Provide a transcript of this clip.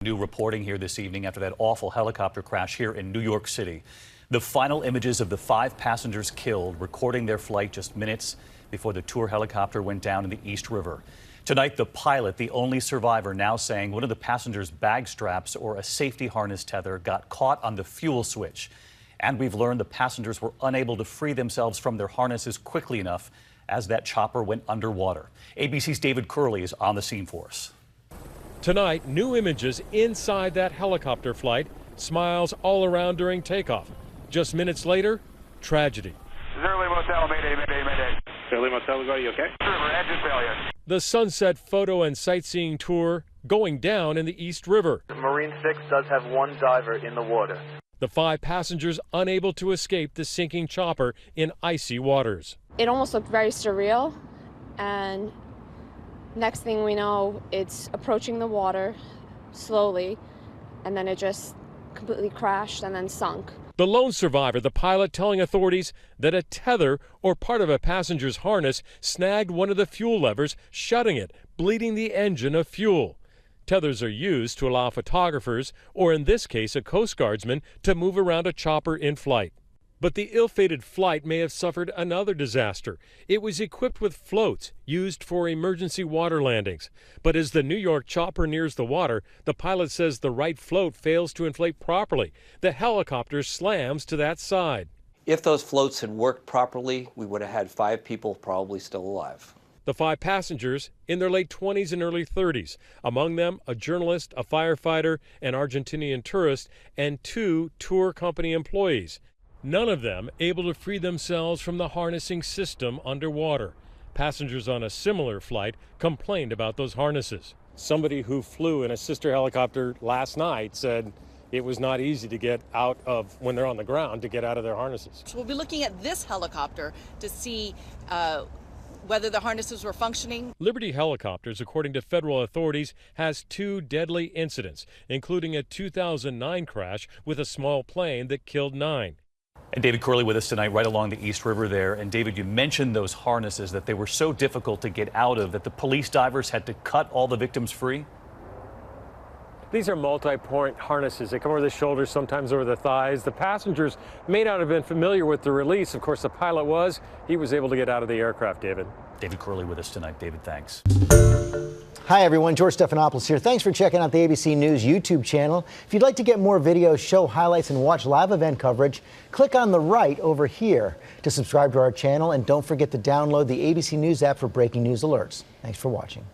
New reporting here this evening after that awful helicopter crash here in New York City. The final images of the 5 passengers killed, recording their flight just minutes before the tour helicopter went down in the East River. Tonight, the pilot, the only survivor, now saying one of the passengers' bag straps or a safety harness tether got caught on the fuel switch. And we've learned the passengers were unable to free themselves from their harnesses quickly enough as that chopper went underwater. ABC's David Curley is on the scene for us. Tonight, new images inside that helicopter flight, smiles all around during takeoff. Just minutes later, tragedy. Zurley Motel, mayday. Zurley Motel, are you okay? River, engine failure. The Sunset Photo and Sightseeing Tour going down in the East River. Marine 6 does have 1 diver in the water. The 5 passengers unable to escape the sinking chopper in icy waters. It almost looked very surreal, and next thing we know, it's approaching the water slowly, and then it just completely crashed and then sunk. The lone survivor, the pilot, telling authorities that a tether or part of a passenger's harness snagged one of the fuel levers, shutting it, bleeding the engine of fuel. Tethers are used to allow photographers, or in this case a Coast Guardsman, to move around a chopper in flight. But the ill-fated flight may have suffered another disaster. It was equipped with floats used for emergency water landings. But as the New York chopper nears the water, the pilot says the right float fails to inflate properly. The helicopter slams to that side. If those floats had worked properly, we would have had 5 people probably still alive. The 5 passengers in their late 20s and early 30s. Among them, a journalist, a firefighter, an Argentinian tourist, and 2 tour company employees. None of them able to free themselves from the harnessing system underwater. Passengers on a similar flight complained about those harnesses. Somebody who flew in a sister helicopter last night said it was not easy to get out of, when they're on the ground, to get out of their harnesses. So we'll be looking at this helicopter to see whether the harnesses were functioning. Liberty Helicopters, according to federal authorities, has 2 deadly incidents, including a 2009 crash with a small plane that killed 9. And David Curley with us tonight right along the East River there. And David, you mentioned those harnesses, that they were so difficult to get out of that the police divers had to cut all the victims free? These are multi-point harnesses. They come over the shoulders, sometimes over the thighs. The passengers may not have been familiar with the release. Of course, the pilot was. He was able to get out of the aircraft, David. David Curley with us tonight. David, thanks. Hi, everyone. George Stephanopoulos here. Thanks for checking out the ABC News YouTube channel. If you'd like to get more videos, show highlights, and watch live event coverage, click on the right over here to subscribe to our channel. And don't forget to download the ABC News app for breaking news alerts. Thanks for watching.